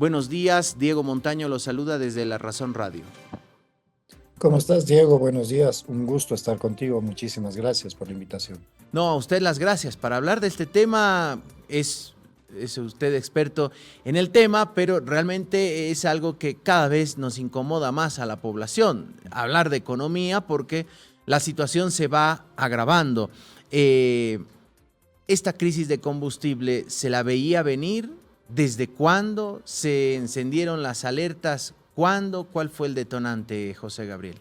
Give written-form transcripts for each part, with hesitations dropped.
Buenos días, Diego Montaño lo saluda desde La Razón Radio. ¿Cómo estás, Diego? Buenos días. Un gusto estar contigo. Muchísimas gracias por la invitación. No, a usted las gracias. Para hablar de este tema es usted experto en el tema, pero realmente es algo que cada vez nos incomoda más a la población. Hablar de economía porque la situación se va agravando. Eh, Esta crisis de combustible se la veía venir. ¿Desde cuándo se encendieron las alertas? ¿Cuándo? ¿Cuál fue el detonante, José Gabriel?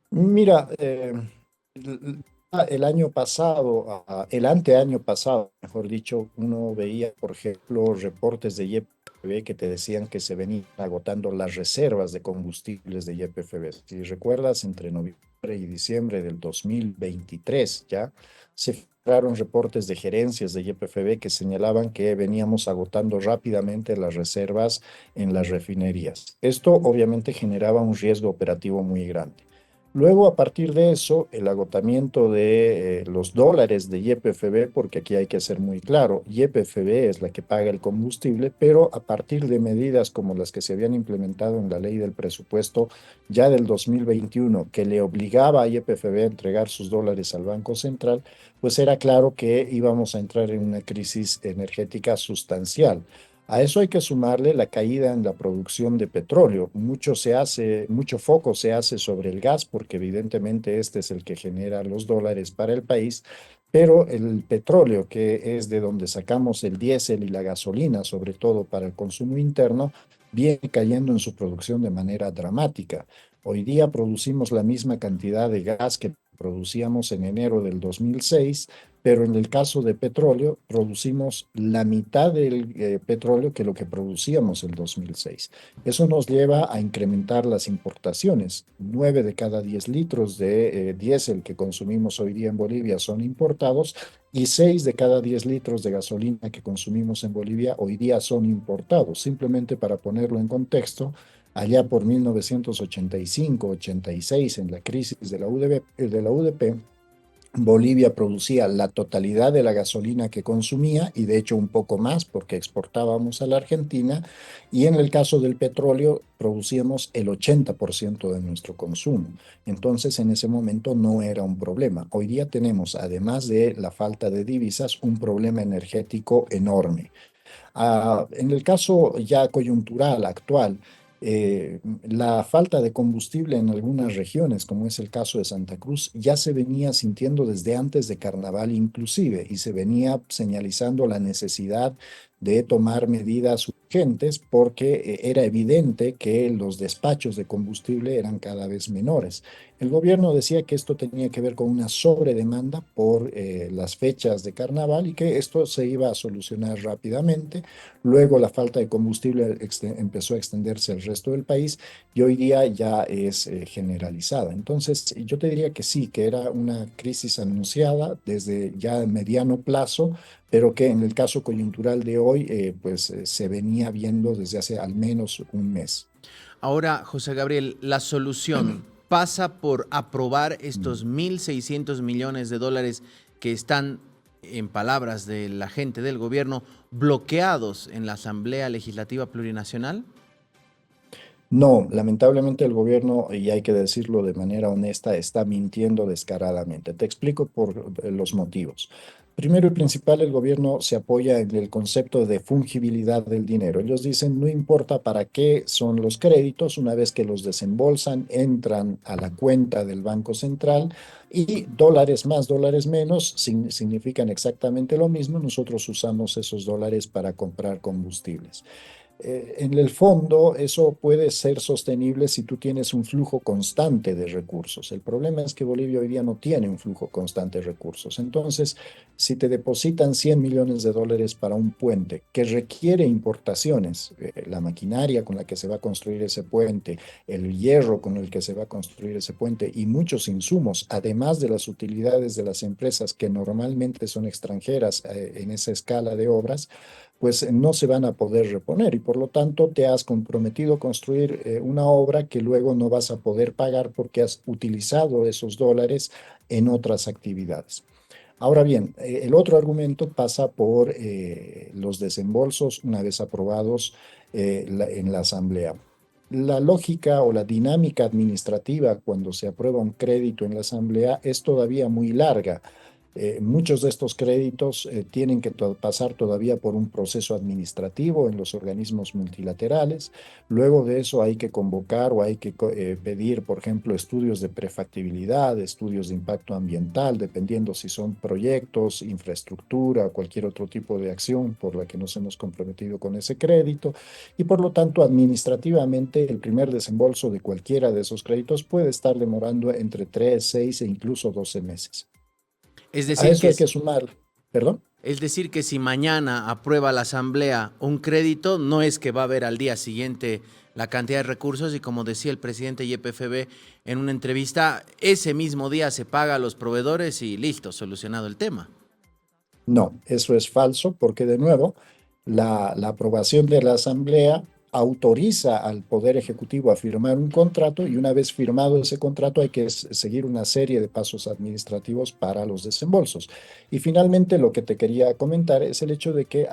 Mira, el el año pasado, el anteaño pasado, mejor dicho, uno veía, por ejemplo, reportes de YPF que te decían que se venían agotando las reservas de combustibles de YPF. Si recuerdas, entre noviembre y diciembre del 2023 ya se filtraron reportes de gerencias de YPF que señalaban que veníamos agotando rápidamente las reservas en las refinerías. Esto obviamente generaba un riesgo operativo muy grande. Luego, a partir de eso, el agotamiento de los dólares de YPFB, porque aquí hay que ser muy claro, YPFB es la que paga el combustible, pero a partir de medidas como las que se habían implementado en la ley del presupuesto ya del 2021, que le obligaba a YPFB a entregar sus dólares al Banco Central, pues era claro que íbamos a entrar en una crisis energética sustancial. A eso hay que sumarle la caída en la producción de petróleo. Mucho foco se hace sobre el gas, porque evidentemente este es el que genera los dólares para el país, pero el petróleo, que es de donde sacamos el diésel y la gasolina, sobre todo para el consumo interno, viene cayendo en su producción de manera dramática. Hoy día producimos la misma cantidad de gas que producíamos en enero del 2006, pero en el caso de petróleo producimos la mitad del petróleo que lo que producíamos en 2006. Eso nos lleva a incrementar las importaciones. 9 de cada 10 litros de diésel que consumimos hoy día en Bolivia son importados y 6 de cada 10 litros de gasolina que consumimos en Bolivia hoy día son importados. Simplemente para ponerlo en contexto, allá por 1985-86, en la crisis de la UDP, Bolivia producía la totalidad de la gasolina que consumía y de hecho un poco más porque exportábamos a la Argentina, y en el caso del petróleo producíamos el 80% de nuestro consumo. Entonces en ese momento no era un problema. Hoy día tenemos, además de la falta de divisas, un problema energético enorme. En el caso ya coyuntural actual, la falta de combustible en algunas regiones, como es el caso de Santa Cruz, ya se venía sintiendo desde antes de Carnaval inclusive, y se venía señalizando la necesidad de tomar medidas urgentes porque era evidente que los despachos de combustible eran cada vez menores. El gobierno decía que esto tenía que ver con una sobredemanda por las fechas de Carnaval y que esto se iba a solucionar rápidamente. Luego la falta de combustible empezó a extenderse al resto del país y hoy día ya es generalizada. Entonces, yo te diría que sí, que era una crisis anunciada desde ya mediano plazo, pero que en el caso coyuntural de hoy, se venía viendo desde hace al menos un mes. Ahora, José Gabriel, la solución pasa por aprobar estos 1.600 millones de dólares que están, en palabras de la gente del gobierno, bloqueados en la Asamblea Legislativa Plurinacional. No, lamentablemente el gobierno, y hay que decirlo de manera honesta, está mintiendo descaradamente. Te explico por los motivos. Primero y principal, el gobierno se apoya en el concepto de fungibilidad del dinero. Ellos dicen, no importa para qué son los créditos, una vez que los desembolsan, entran a la cuenta del Banco Central y dólares más, dólares menos significan exactamente lo mismo. Nosotros usamos esos dólares para comprar combustibles. En el fondo, eso puede ser sostenible si tú tienes un flujo constante de recursos. El problema es que Bolivia hoy día no tiene un flujo constante de recursos. Entonces, si te depositan 100 millones de dólares para un puente que requiere importaciones, la maquinaria con la que se va a construir ese puente, el hierro con el que se va a construir ese puente y muchos insumos, además de las utilidades de las empresas que normalmente son extranjeras en esa escala de obras, pues no se van a poder reponer y por lo tanto te has comprometido a construir una obra que luego no vas a poder pagar porque has utilizado esos dólares en otras actividades. Ahora bien, el otro argumento pasa por los desembolsos una vez aprobados en la Asamblea. La lógica o la dinámica administrativa cuando se aprueba un crédito en la Asamblea es todavía muy larga. Muchos de estos créditos tienen que pasar todavía por un proceso administrativo en los organismos multilaterales. Luego de eso hay que convocar o hay que pedir, por ejemplo, estudios de prefactibilidad, estudios de impacto ambiental, dependiendo si son proyectos, infraestructura o cualquier otro tipo de acción por la que nos hemos comprometido con ese crédito. Y por lo tanto, administrativamente, el primer desembolso de cualquiera de esos créditos puede estar demorando entre 3, 6 e incluso 12 meses. Es A decir eso que, hay que sumar, perdón. es decir que si mañana aprueba la Asamblea un crédito, no es que va a haber al día siguiente la cantidad de recursos y como decía el presidente YPFB en una entrevista, ese mismo día se paga a los proveedores y listo, solucionado el tema. No, eso es falso porque de nuevo la aprobación de la Asamblea autoriza al Poder Ejecutivo a firmar un contrato y una vez firmado ese contrato hay que seguir una serie de pasos administrativos para los desembolsos. Y finalmente lo que te quería comentar es el hecho de que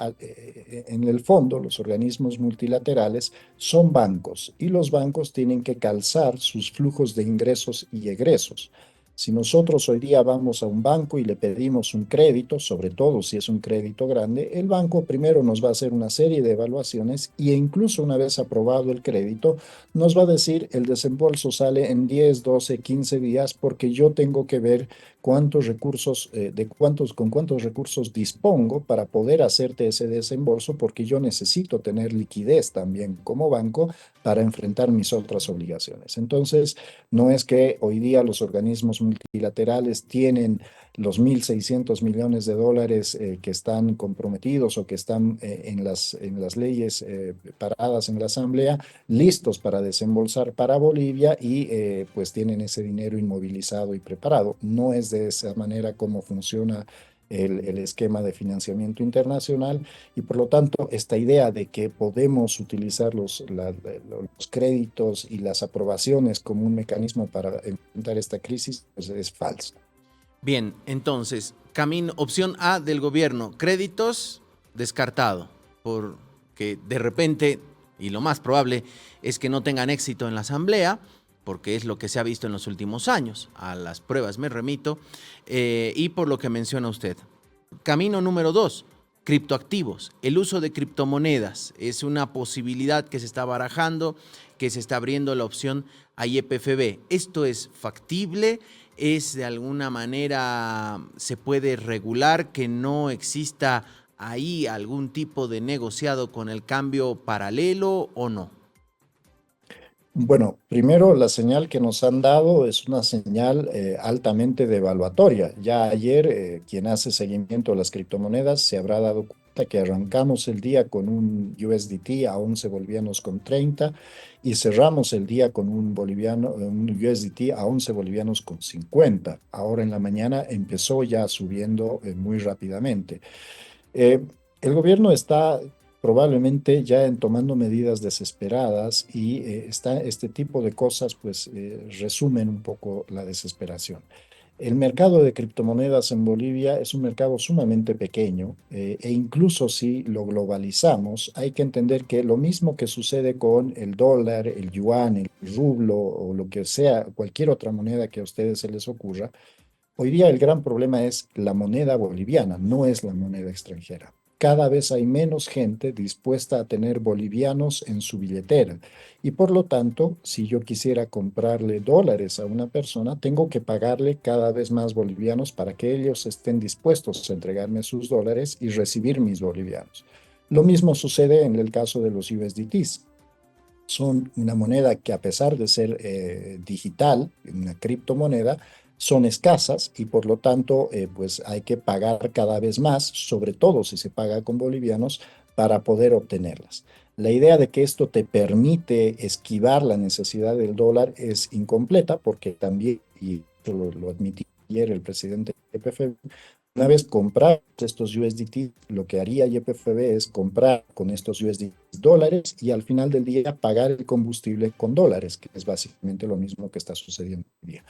en el fondo los organismos multilaterales son bancos y los bancos tienen que calzar sus flujos de ingresos y egresos. Si nosotros hoy día vamos a un banco y le pedimos un crédito, sobre todo si es un crédito grande, el banco primero nos va a hacer una serie de evaluaciones e incluso una vez aprobado el crédito, nos va a decir el desembolso sale en 10, 12, 15 días porque yo tengo que ver cuántos recursos, con cuántos recursos dispongo para poder hacerte ese desembolso porque yo necesito tener liquidez también como banco para enfrentar mis otras obligaciones. Entonces, no es que hoy día los organismos multilaterales tienen los 1.600 millones de dólares que están comprometidos o que están en las leyes paradas en la Asamblea, listos para desembolsar para Bolivia y pues tienen ese dinero inmovilizado y preparado. No es de esa manera como funciona el esquema de financiamiento internacional y por lo tanto esta idea de que podemos utilizar los créditos y las aprobaciones como un mecanismo para enfrentar esta crisis pues es falsa. Bien, entonces, camino, opción A del gobierno, créditos, descartado, porque de repente, y lo más probable es que no tengan éxito en la Asamblea, porque es lo que se ha visto en los últimos años, a las pruebas me remito, y por lo que menciona usted. Camino número 2, criptoactivos. El uso de criptomonedas es una posibilidad que se está barajando, que se está abriendo la opción a YPFB. ¿Esto es factible? ¿Es de alguna manera, se puede regular que no exista ahí algún tipo de negociado con el cambio paralelo o no? Bueno, primero la señal que nos han dado es una señal altamente devaluatoria. Ya ayer quien hace seguimiento a las criptomonedas se habrá dado cuenta que arrancamos el día con un USDT a 11 bolivianos con 30 y cerramos el día con un USDT a 11 bolivianos con 50. Ahora en la mañana empezó ya subiendo muy rápidamente. Eh, el gobierno está probablemente ya tomando medidas desesperadas y este tipo de cosas pues resumen un poco la desesperación. El mercado de criptomonedas en Bolivia es un mercado sumamente pequeño e incluso si lo globalizamos, hay que entender que lo mismo que sucede con el dólar, el yuan, el rublo o lo que sea, cualquier otra moneda que a ustedes se les ocurra, hoy día el gran problema es la moneda boliviana, no es la moneda extranjera. Cada vez hay menos gente dispuesta a tener bolivianos en su billetera y por lo tanto, si yo quisiera comprarle dólares a una persona, tengo que pagarle cada vez más bolivianos para que ellos estén dispuestos a entregarme sus dólares y recibir mis bolivianos. Lo mismo sucede en el caso de los USDTs. Son una moneda que a pesar de ser digital, una criptomoneda, son escasas y por lo tanto pues hay que pagar cada vez más, sobre todo si se paga con bolivianos, para poder obtenerlas. La idea de que esto te permite esquivar la necesidad del dólar es incompleta porque también, y lo admitió ayer el presidente de PFB, una vez comprar estos USDT, lo que haría YPFB es comprar con estos USDT dólares y al final del día pagar el combustible con dólares, que es básicamente lo mismo que está sucediendo hoy día.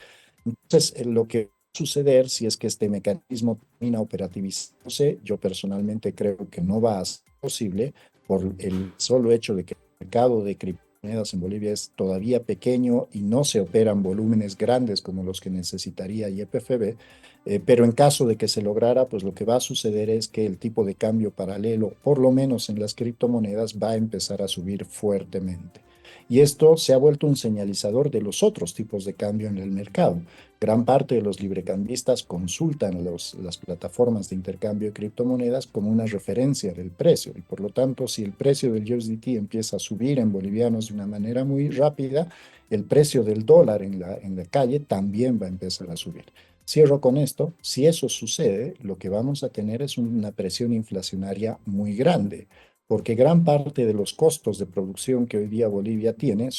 Entonces, lo que suceder si es que este mecanismo termina operativizándose. Yo personalmente creo que no va a ser posible por el solo hecho de que el mercado de criptomonedas en Bolivia es todavía pequeño y no se operan volúmenes grandes como los que necesitaría YPFB. Pero en caso de que se lograra, pues lo que va a suceder es que el tipo de cambio paralelo, por lo menos en las criptomonedas, va a empezar a subir fuertemente. Y esto se ha vuelto un señalizador de los otros tipos de cambio en el mercado. Gran parte de los librecambistas consultan las plataformas de intercambio de criptomonedas como una referencia del precio y por lo tanto, si el precio del USDT empieza a subir en bolivianos de una manera muy rápida, el precio del dólar en la calle también va a empezar a subir. Cierro con esto, si eso sucede, lo que vamos a tener es una presión inflacionaria muy grande, porque gran parte de los costos de producción que hoy día Bolivia tiene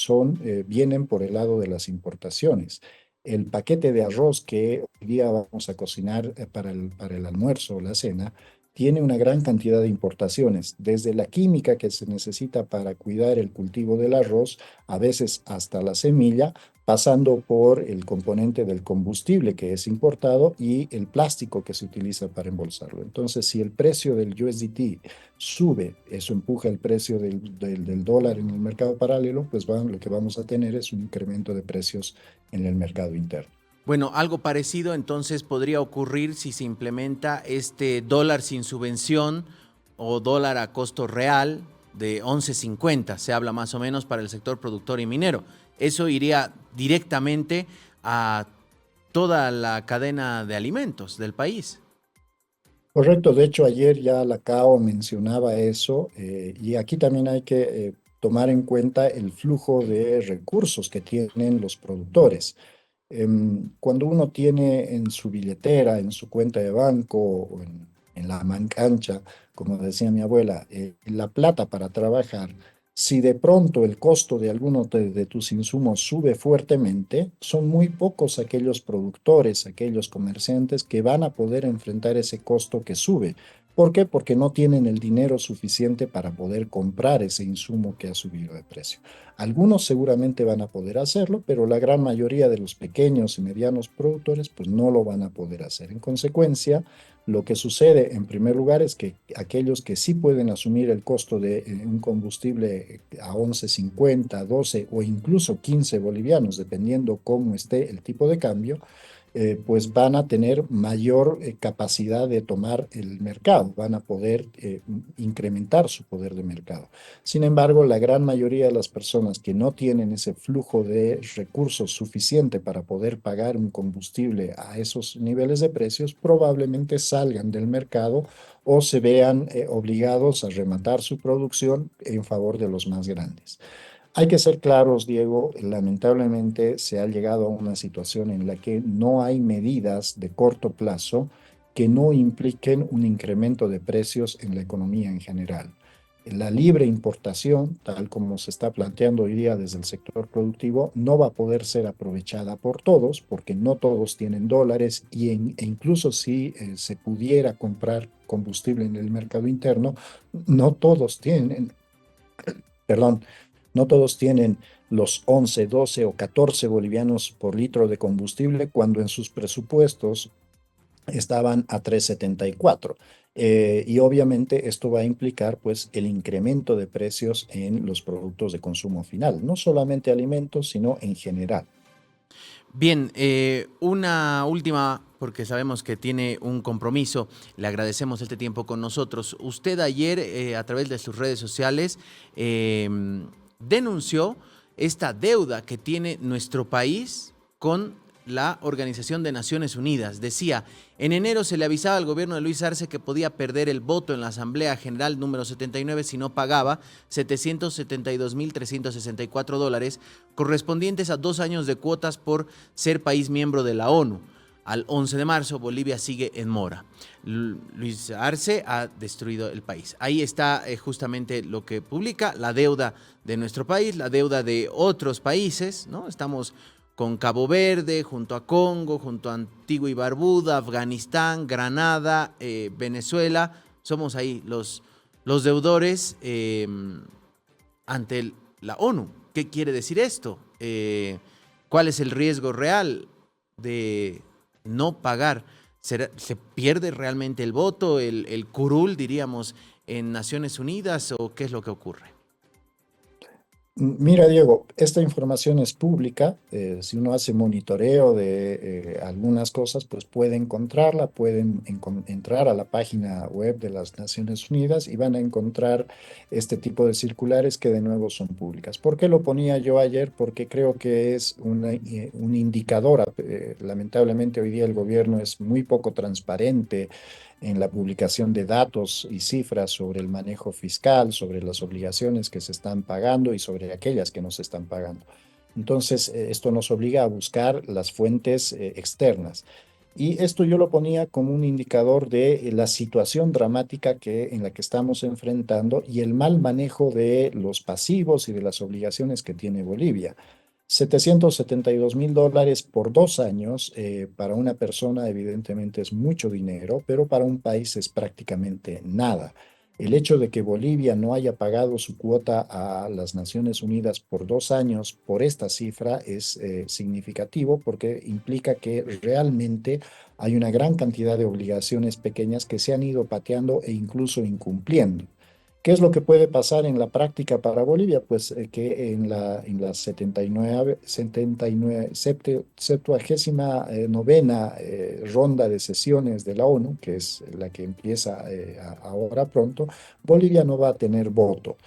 vienen por el lado de las importaciones. El paquete de arroz que hoy día vamos a cocinar para el almuerzo o la cena tiene una gran cantidad de importaciones, desde la química que se necesita para cuidar el cultivo del arroz, a veces hasta la semilla, pasando por el componente del combustible que es importado y el plástico que se utiliza para embolsarlo. Entonces, si el precio del USDT sube, eso empuja el precio del dólar en el mercado paralelo, pues lo que vamos a tener es un incremento de precios en el mercado interno. Bueno, algo parecido entonces podría ocurrir si se implementa este dólar sin subvención o dólar a costo real de 11.50, se habla más o menos para el sector productor y minero. Eso iría directamente a toda la cadena de alimentos del país. Correcto, de hecho ayer ya la CAO mencionaba eso y aquí también hay que tomar en cuenta el flujo de recursos que tienen los productores. Cuando uno tiene en su billetera, en su cuenta de banco o en la mancancha, como decía mi abuela, la plata para trabajar, si de pronto el costo de alguno de tus insumos sube fuertemente, son muy pocos aquellos productores, aquellos comerciantes que van a poder enfrentar ese costo que sube. ¿Por qué? Porque no tienen el dinero suficiente para poder comprar ese insumo que ha subido de precio. Algunos seguramente van a poder hacerlo, pero la gran mayoría de los pequeños y medianos productores pues no lo van a poder hacer. En consecuencia, lo que sucede en primer lugar es que aquellos que sí pueden asumir el costo de un combustible a 11.50, 12 o incluso 15 bolivianos, dependiendo cómo esté el tipo de cambio, pues van a tener mayor capacidad de tomar el mercado, van a poder incrementar su poder de mercado. Sin embargo, la gran mayoría de las personas que no tienen ese flujo de recursos suficiente para poder pagar un combustible a esos niveles de precios, probablemente salgan del mercado o se vean obligados a rematar su producción en favor de los más grandes. Hay que ser claros, Diego, lamentablemente se ha llegado a una situación en la que no hay medidas de corto plazo que no impliquen un incremento de precios en la economía en general. La libre importación, tal como se está planteando hoy día desde el sector productivo, no va a poder ser aprovechada por todos porque no todos tienen dólares e incluso si se pudiera comprar combustible en el mercado interno, no todos tienen, perdón, no todos tienen los 11, 12 o 14 bolivianos por litro de combustible cuando en sus presupuestos estaban a 3,74. Y obviamente esto va a implicar pues el incremento de precios en los productos de consumo final, no solamente alimentos, sino en general. Bien, una última, porque sabemos que tiene un compromiso. Le agradecemos este tiempo con nosotros. Usted ayer, a través de sus redes sociales, denunció esta deuda que tiene nuestro país con la Organización de Naciones Unidas. Decía, en enero se le avisaba al gobierno de Luis Arce que podía perder el voto en la Asamblea General número 79 si no pagaba $772.364 correspondientes a 2 años de cuotas por ser país miembro de la ONU. Al 11 de marzo, Bolivia sigue en mora. Luis Arce ha destruido el país. Ahí está justamente lo que publica, la deuda de nuestro país, la deuda de otros países, ¿no? Estamos con Cabo Verde, junto a Congo, junto a Antigua y Barbuda, Afganistán, Granada, Venezuela. Somos ahí los deudores ante la ONU. ¿Qué quiere decir esto? ¿Cuál es el riesgo real de no pagar, ¿se pierde realmente el voto, el curul, diríamos, en Naciones Unidas o qué es lo que ocurre? Mira, Diego, esta información es pública. Si uno hace monitoreo de algunas cosas, pues puede encontrarla, pueden entrar a la página web de las Naciones Unidas y van a encontrar este tipo de circulares que de nuevo son públicas. ¿Por qué lo ponía yo ayer? Porque creo que es un indicador. Lamentablemente hoy día el gobierno es muy poco transparente en la publicación de datos y cifras sobre el manejo fiscal, sobre las obligaciones que se están pagando y sobre aquellas que no se están pagando. Entonces, esto nos obliga a buscar las fuentes externas. Y esto yo lo ponía como un indicador de la situación dramática en la que estamos enfrentando y el mal manejo de los pasivos y de las obligaciones que tiene Bolivia. $772.000 por 2 años, para una persona evidentemente es mucho dinero, pero para un país es prácticamente nada. El hecho de que Bolivia no haya pagado su cuota a las Naciones Unidas por 2 años por esta cifra es significativo porque implica que realmente hay una gran cantidad de obligaciones pequeñas que se han ido pateando e incluso incumpliendo. ¿Qué es lo que puede pasar en la práctica para Bolivia? Pues que en la 79ª ronda de sesiones de la ONU, que es la que empieza ahora pronto, Bolivia no va a tener voto.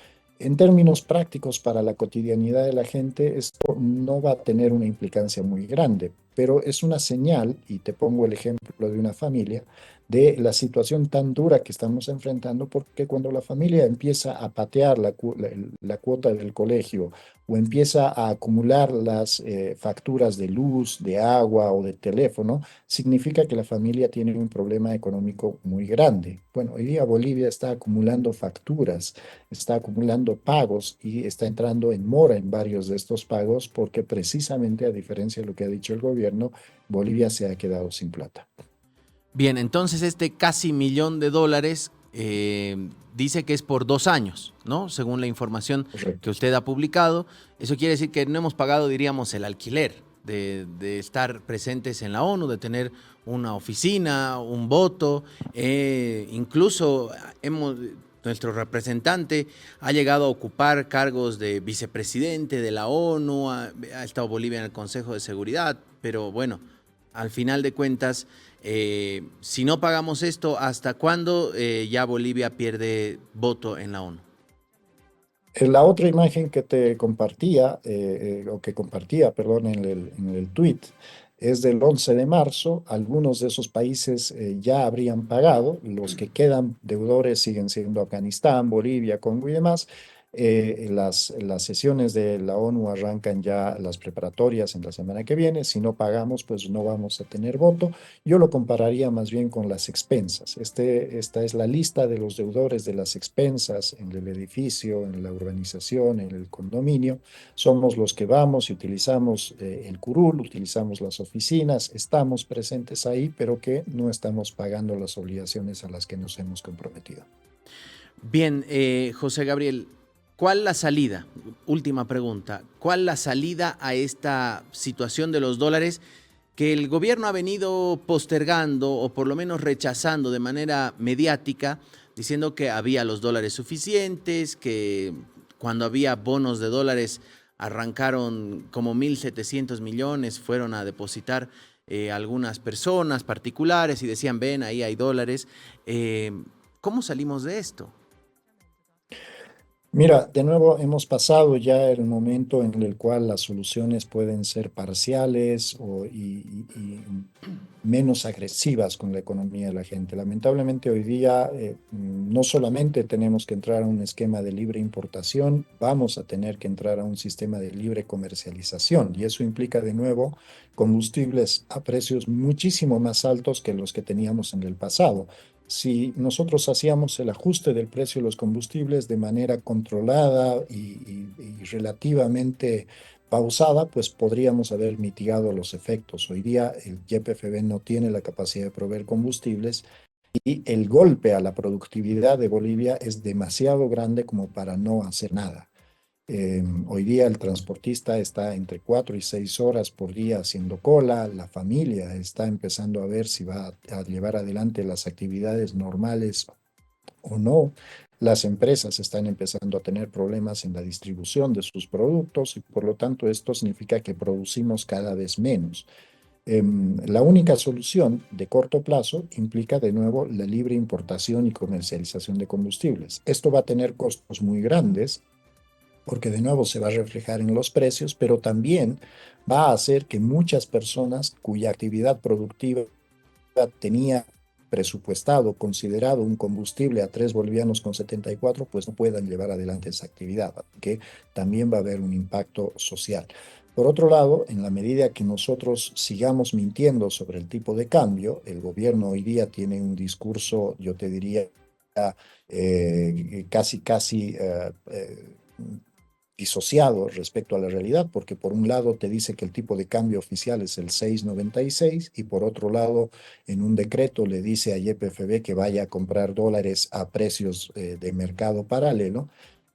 En términos prácticos para la cotidianidad de la gente, esto no va a tener una implicancia muy grande, pero es una señal, y te pongo el ejemplo de una familia, de la situación tan dura que estamos enfrentando, porque cuando la familia empieza a patear la cuota del colegio o empieza a acumular las facturas de luz, de agua o de teléfono, significa que la familia tiene un problema económico muy grande. Bueno, hoy día Bolivia está acumulando facturas, está acumulando pagos y está entrando en mora en varios de estos pagos porque precisamente, a diferencia de lo que ha dicho el gobierno, Bolivia se ha quedado sin plata. Bien, entonces este casi $1.000.000 dice que es por 2 años, ¿no? Según la información que Correcto. usted ha publicado. Eso quiere decir que no hemos pagado, diríamos, el alquiler de estar presentes en la ONU, de tener una oficina, un voto. Incluso nuestro representante ha llegado a ocupar cargos de vicepresidente de la ONU, ha estado Bolivia en el Consejo de Seguridad, pero bueno, al final de cuentas, si no pagamos esto, ¿hasta cuándo ya Bolivia pierde voto en la ONU? La otra imagen que te compartía, o que compartía, perdón, en el tweet, es del 11 de marzo. Algunos de esos países ya habrían pagado. Los que quedan deudores siguen siendo Afganistán, Bolivia, Congo y demás. Las sesiones de la ONU arrancan ya las preparatorias en la semana que viene. Si no pagamos, pues no vamos a tener voto. Yo lo compararía más bien con las expensas. Esta es la lista de los deudores de las expensas en el edificio, en la urbanización, en el condominio. Somos los que vamos y utilizamos el curul, utilizamos las oficinas, estamos presentes ahí, pero que no estamos pagando las obligaciones a las que nos hemos comprometido. Bien, José Gabriel, ¿cuál la salida? Última pregunta. ¿Cuál la salida a esta situación de los dólares que el gobierno ha venido postergando o por lo menos rechazando de manera mediática, diciendo que había los dólares suficientes, que cuando había bonos de dólares arrancaron como 1.700 millones, fueron a depositar algunas personas particulares y decían, ven, ahí hay dólares. ¿Cómo salimos de esto? Mira, de nuevo hemos pasado ya el momento en el cual las soluciones pueden ser parciales y menos agresivas con la economía de la gente. Lamentablemente hoy día no solamente tenemos que entrar a un esquema de libre importación, vamos a tener que entrar a un sistema de libre comercialización y eso implica de nuevo combustibles a precios muchísimo más altos que los que teníamos en el pasado. Si nosotros hacíamos el ajuste del precio de los combustibles de manera controlada y relativamente pausada, pues podríamos haber mitigado los efectos. Hoy día el YPFB no tiene la capacidad de proveer combustibles y el golpe a la productividad de Bolivia es demasiado grande como para no hacer nada. Hoy día el transportista está entre 4 y 6 horas por día haciendo cola, la familia está empezando a ver si va a llevar adelante las actividades normales o no. Las empresas están empezando a tener problemas en la distribución de sus productos y por lo tanto esto significa que producimos cada vez menos. La única solución de corto plazo implica de nuevo la libre importación y comercialización de combustibles. Esto va a tener costos muy grandes porque de nuevo se va a reflejar en los precios, pero también va a hacer que muchas personas cuya actividad productiva tenía presupuestado, considerado un combustible a 3 bolivianos con 74, pues no puedan llevar adelante esa actividad, que también va a haber un impacto social. Por otro lado, en la medida que nosotros sigamos mintiendo sobre el tipo de cambio, el gobierno hoy día tiene un discurso, yo te diría, casi disociado respecto a la realidad, porque por un lado te dice que el tipo de cambio oficial es el 6,96 y por otro lado en un decreto le dice a YPFB que vaya a comprar dólares a precios de mercado paralelo.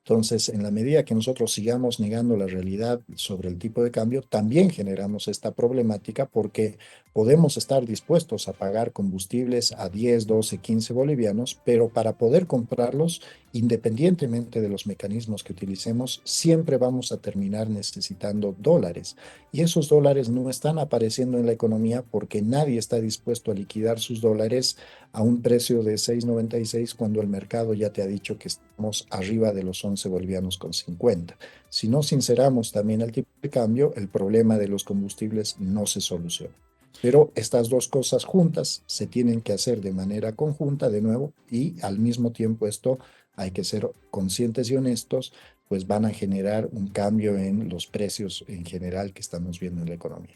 Entonces, en la medida que nosotros sigamos negando la realidad sobre el tipo de cambio, también generamos esta problemática porque podemos estar dispuestos a pagar combustibles a 10, 12, 15 bolivianos, pero para poder comprarlos, independientemente de los mecanismos que utilicemos, siempre vamos a terminar necesitando dólares. Y esos dólares no están apareciendo en la economía porque nadie está dispuesto a liquidar sus dólares a un precio de 6,96 cuando el mercado ya te ha dicho que estamos arriba de los 11 bolivianos con 50. Si no sinceramos también el tipo de cambio, el problema de los combustibles no se soluciona. Pero estas dos cosas juntas se tienen que hacer de manera conjunta de nuevo y al mismo tiempo esto hay que ser conscientes y honestos, pues van a generar un cambio en los precios en general que estamos viendo en la economía.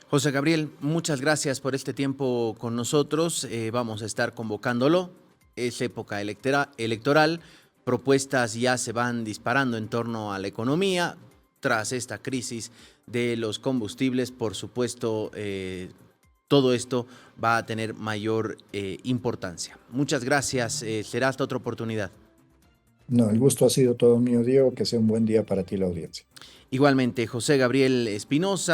José Gabriel, muchas gracias por este tiempo con nosotros. Vamos a estar convocándolo. Es época electoral. Propuestas ya se van disparando en torno a la economía. Tras esta crisis de los combustibles, por supuesto, todo esto va a tener mayor importancia. Muchas gracias. Será hasta otra oportunidad. No, el gusto ha sido todo mío, Diego. Que sea un buen día para ti, la audiencia. Igualmente, José Gabriel Espinosa.